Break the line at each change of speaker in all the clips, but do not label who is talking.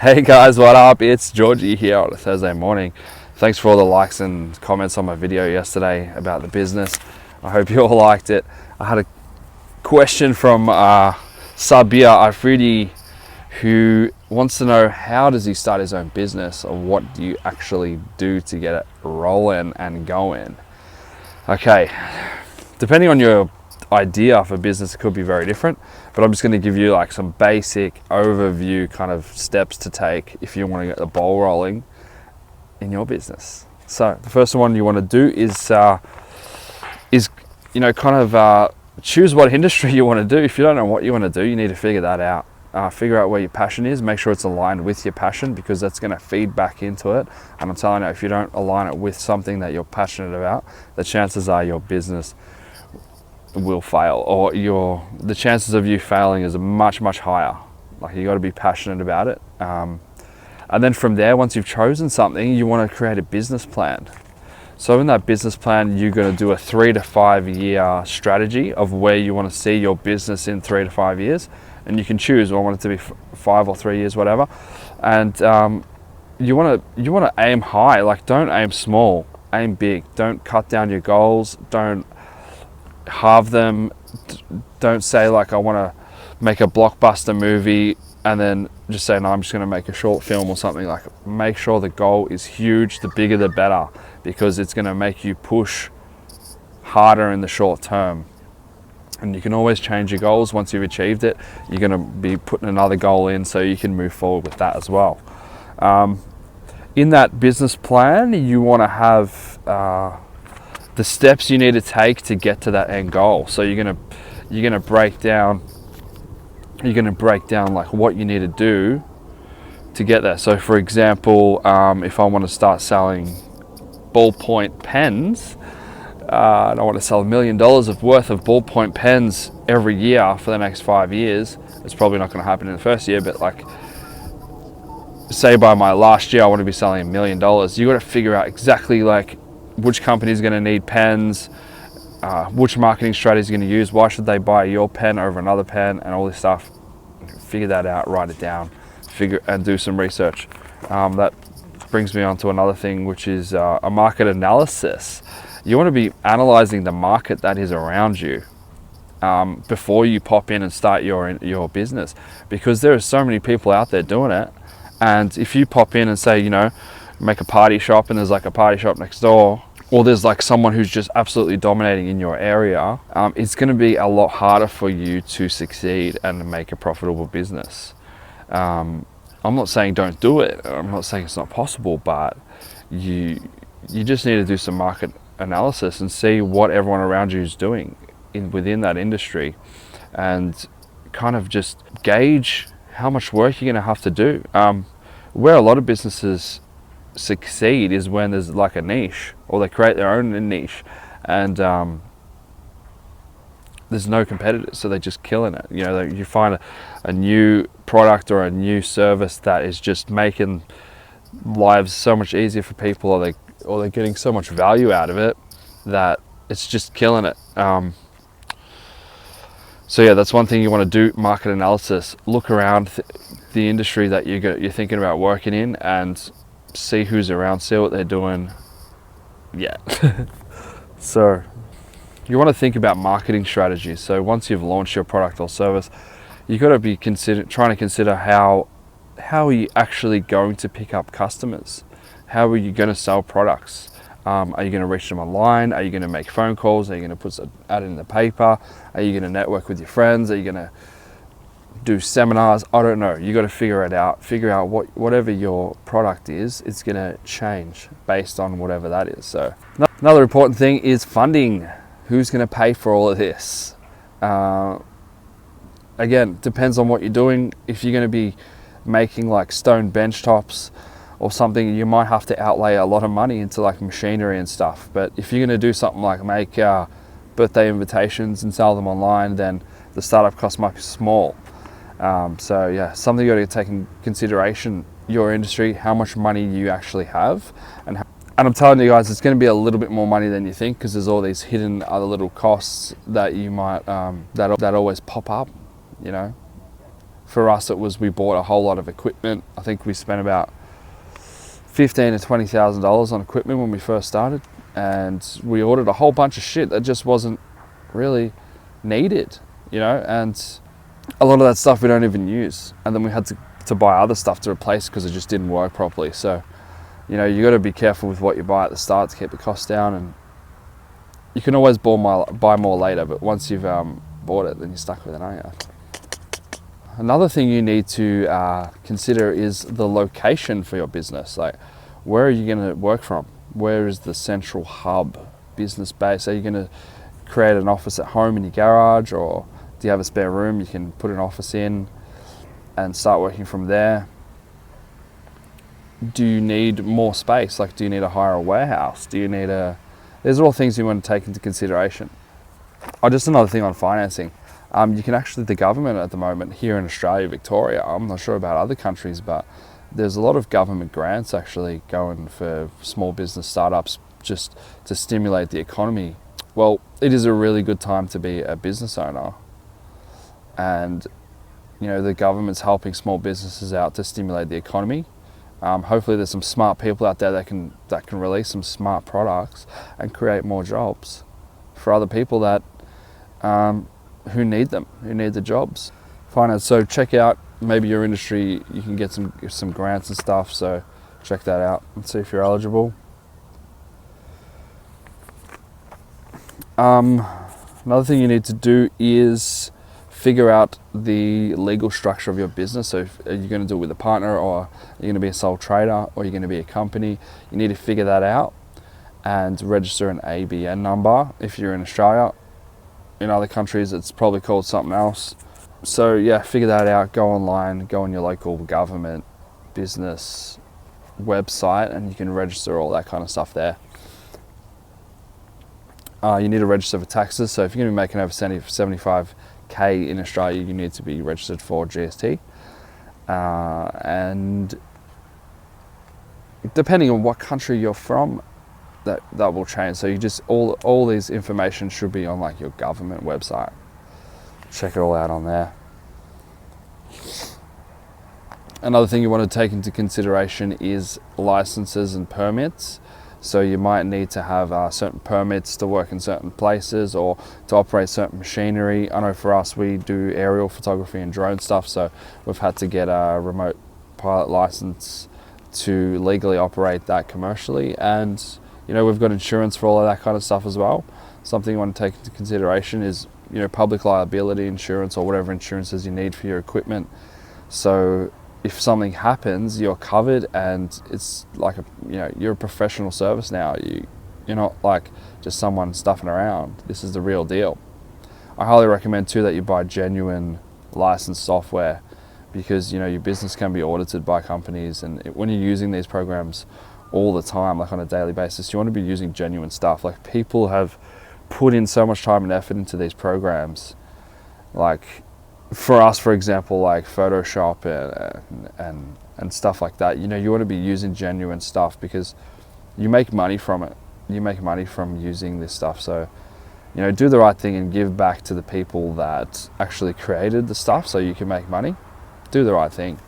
Hey guys, what up? It's Georgie here on a Thursday morning. Thanks for all the likes and comments on my video yesterday about the business. I hope you all liked it. I had a question from Sabir Afridi, who wants to know, how does he start his own business, or what do you actually do to get it rolling and going? Okay, depending on your idea for business, it could be very different, but I'm just going to give you like some basic overview kind of steps to take if you want to get the ball rolling in your business. So the first one you want to do is choose what industry you want to do. If you don't know what you want to do, you need to figure that out. Figure out where your passion is, make sure it's aligned with your passion, because that's going to feed back into it. And I'm telling you, if you don't align it with something that you're passionate about, the chances are your business will fail, or the chances of you failing is much higher. Like, you got to be passionate about it, and then from there, once you've chosen something, you want to create a business plan. So in that business plan, you're going to do a 3 to 5 year strategy of where you want to see your business in 3 to 5 years, and you can choose, I want it to be 5 or 3 years, whatever. And you want to aim high. Like, don't aim small, aim big. Don't cut down your goals, don't halve them. Don't say like, I want to make a blockbuster movie and then just say, no, I'm just going to make a short film or something. Like, make sure the goal is huge. The bigger the better, because it's going to make you push harder in the short term. And you can always change your goals once you've achieved it. You're going to be putting another goal in, so you can move forward with that as well. In that business plan, you want to have the steps you need to take to get to that end goal. So you're gonna break down like what you need to do to get there. So for example, if I want to start selling ballpoint pens, and I want to sell $1 million worth of ballpoint pens every year for the next 5 years, it's probably not going to happen in the first year, but like, say by my last year I want to be selling $1 million. You got to figure out exactly like which company is going to need pens, which marketing strategy is going to use, why should they buy your pen over another pen, and all this stuff. Figure that out, write it down, and do some research. That brings me on to another thing, which is a market analysis. You want to be analyzing the market that is around you before you pop in and start your business, because there are so many people out there doing it. And if you pop in and say, make a party shop, and there's like a party shop next door, or there's like someone who's just absolutely dominating in your area, it's going to be a lot harder for you to succeed and make a profitable business. I'm not saying don't do it. I'm not saying it's not possible, but you just need to do some market analysis and see what everyone around you is doing within that industry, and kind of just gauge how much work you're going to have to do. Where a lot of businesses succeed is when there's like a niche, or they create their own niche, and there's no competitors, so they're just killing it. You find a new product or a new service that is just making lives so much easier for people, or they're getting so much value out of it that it's just killing it. So yeah, that's one thing you want to do: market analysis. Look around the industry that you're thinking about working in, and see who's around, see what they're doing. Yeah. So you want to think about marketing strategies. So once you've launched your product or service, you've got to be trying to consider how are you actually going to pick up customers? How are you going to sell products? Are you going to reach them online? Are you going to make phone calls? Are you going to put an ad in the paper? Are you going to network with your friends? Are you going to do seminars? I don't know. You got to figure it out. Figure out whatever your product is, it's going to change based on whatever that is. So another important thing is funding. Who's going to pay for all of this? Again, depends on what you're doing. If you're going to be making like stone bench tops or something, you might have to outlay a lot of money into like machinery and stuff. But if you're going to do something like make birthday invitations and sell them online, then the startup cost might be small. So yeah, something you got to take in consideration, your industry, how much money you actually have, and I'm telling you guys, it's going to be a little bit more money than you think, because there's all these hidden other little costs that you might that always pop up. For us, it was we bought a whole lot of equipment. I think we spent about $15,000 to $20,000 on equipment when we first started, and we ordered a whole bunch of shit that just wasn't really needed, and a lot of that stuff we don't even use, and then we had to buy other stuff to replace because it just didn't work properly. So you got to be careful with what you buy at the start to keep the costs down, and you can always buy more later, but once you've bought it, then you're stuck with it, aren't you? Another thing you need to consider is the location for your business. Like, where are you going to work from? Where is the central hub business base? Are you going to create an office at home in your garage, or do you have a spare room you can put an office in and start working from there? Do you need more space? Like, do you need to hire a warehouse? These are all things you want to take into consideration. Just another thing on financing. You can actually, the government at the moment here in Australia, Victoria, I'm not sure about other countries, but there's a lot of government grants actually going for small business startups just to stimulate the economy. Well, it is a really good time to be a business owner. And, the government's helping small businesses out to stimulate the economy. Hopefully there's some smart people out there that can release some smart products and create more jobs for other people that who need the jobs. Finance. So check out maybe your industry. You can get some grants and stuff. So check that out and see if you're eligible. Another thing you need to do is figure out the legal structure of your business. So are you going to do it with a partner, or are you going to be a sole trader, or are you going to be a company? You need to figure that out and register an ABN number if you're in Australia. In other countries, it's probably called something else. So yeah, figure that out. Go online, go on your local government business website, and you can register all that kind of stuff there. You need to register for taxes. So if you're going to be making over 75k in Australia, you need to be registered for GST. And depending on what country you're from, that will change. So you just all these information should be on like your government website. Check it all out on there. Another thing you want to take into consideration is licenses and permits. So you might need to have certain permits to work in certain places or to operate certain machinery. I know for us, we do aerial photography and drone stuff, so we've had to get a remote pilot license to legally operate that commercially. And we've got insurance for all of that kind of stuff as well. Something you want to take into consideration is public liability insurance, or whatever insurances you need for your equipment. So if something happens, you're covered, and it's like you're a professional service now. You're not like just someone stuffing around. This is the real deal. I highly recommend too that you buy genuine licensed software, because your business can be audited by companies, and when you're using these programs all the time, like on a daily basis, you want to be using genuine stuff. Like, people have put in so much time and effort into these programs. Like for us, for example, like Photoshop and stuff like that. You want to be using genuine stuff because you make money from it. You make money from using this stuff. So do the right thing and give back to the people that actually created the stuff so you can make money. Do the right thing.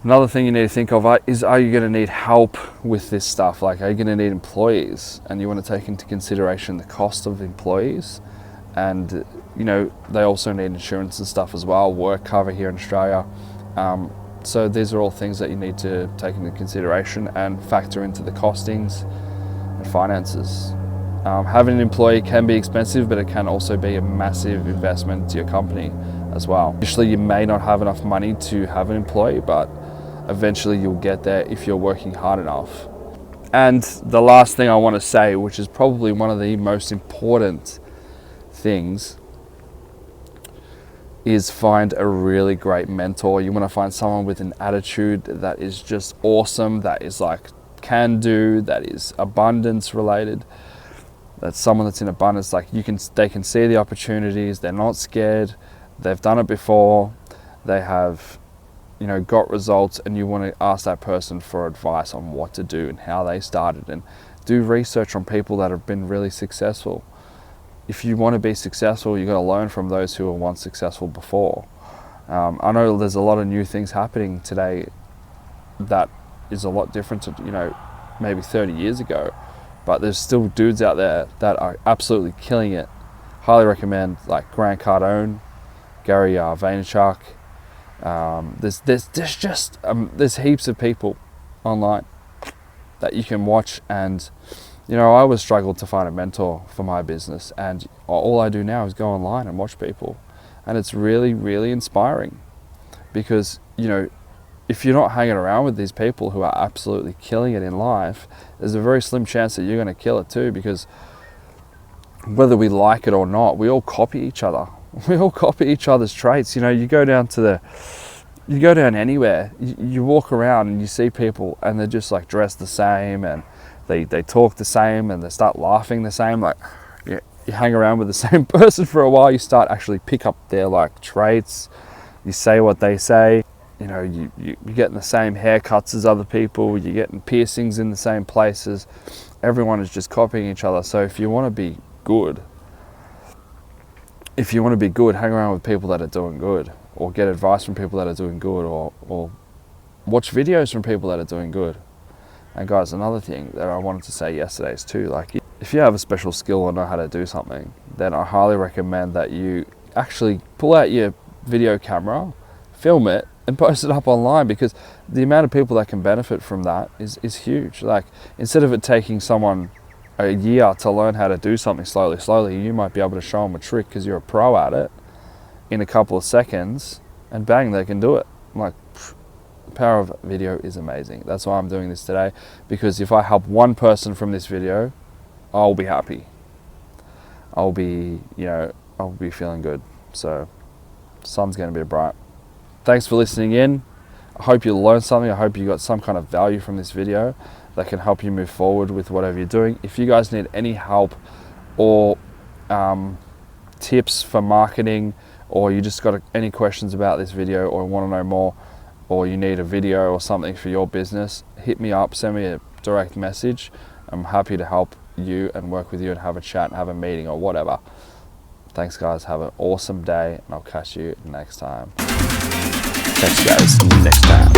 Another thing you need to think of is, are you going to need help with this stuff? Like, are you going to need employees? And you want to take into consideration the cost of employees. And, they also need insurance and stuff as well, work cover here in Australia. So these are all things that you need to take into consideration and factor into the costings and finances. Having an employee can be expensive, but it can also be a massive investment to your company as well. Initially, you may not have enough money to have an employee, but eventually you'll get there if you're working hard enough. And the last thing I want to say, which is probably one of the most important things, is find a really great mentor. You want to find someone with an attitude that is just awesome, that is like can do, that is abundance related. That's someone that's in abundance. Like, they can see the opportunities, they're not scared, they've done it before, they have got results, and you want to ask that person for advice on what to do and how they started, and do research on people that have been really successful. If you want to be successful, you've got to learn from those who were once successful before. I know there's a lot of new things happening today that is a lot different to, you know, maybe 30 years ago, but there's still dudes out there that are absolutely killing it. Highly recommend, like Grant Cardone, Gary Vaynerchuk. There's heaps of people online that you can watch, and you know, I always struggled to find a mentor for my business, and all I do now is go online and watch people, and it's really, really inspiring, because you know, if you're not hanging around with these people who are absolutely killing it in life, there's a very slim chance that you're going to kill it too, because whether we like it or not, we all copy each other. We all copy each other's traits. You know, you go down anywhere, you walk around and you see people and they're just like dressed the same, and they talk the same, and they start laughing the same. Like you hang around with the same person for a while, you start actually pick up their like traits. You say what they say. You know, you're getting the same haircuts as other people. You're getting piercings in the same places. Everyone is just copying each other. So if you want to be good, hang around with people that are doing good, or get advice from people that are doing good, or watch videos from people that are doing good. And guys, another thing that I wanted to say yesterday is too, like, if you have a special skill or know how to do something, then I highly recommend that you actually pull out your video camera, film it, and post it up online, because the amount of people that can benefit from that is huge. Like, instead of it taking someone a year to learn how to do something slowly, you might be able to show them a trick because you're a pro at it in a couple of seconds, and bang, they can do it. Like, the power of video is amazing. That's why I'm doing this today, because if I help one person from this video, I'll be happy. I'll be feeling good. So, sun's going to be bright. Thanks for listening in. I hope you learned something. I hope you got some kind of value from this video that can help you move forward with whatever you're doing. If you guys need any help or tips for marketing, or you just got any questions about this video, or want to know more, or you need a video or something for your business, hit me up, send me a direct message. I'm happy to help you and work with you and have a chat and have a meeting or whatever. Thanks guys, have an awesome day, and I'll catch you next time. Thanks guys, next time.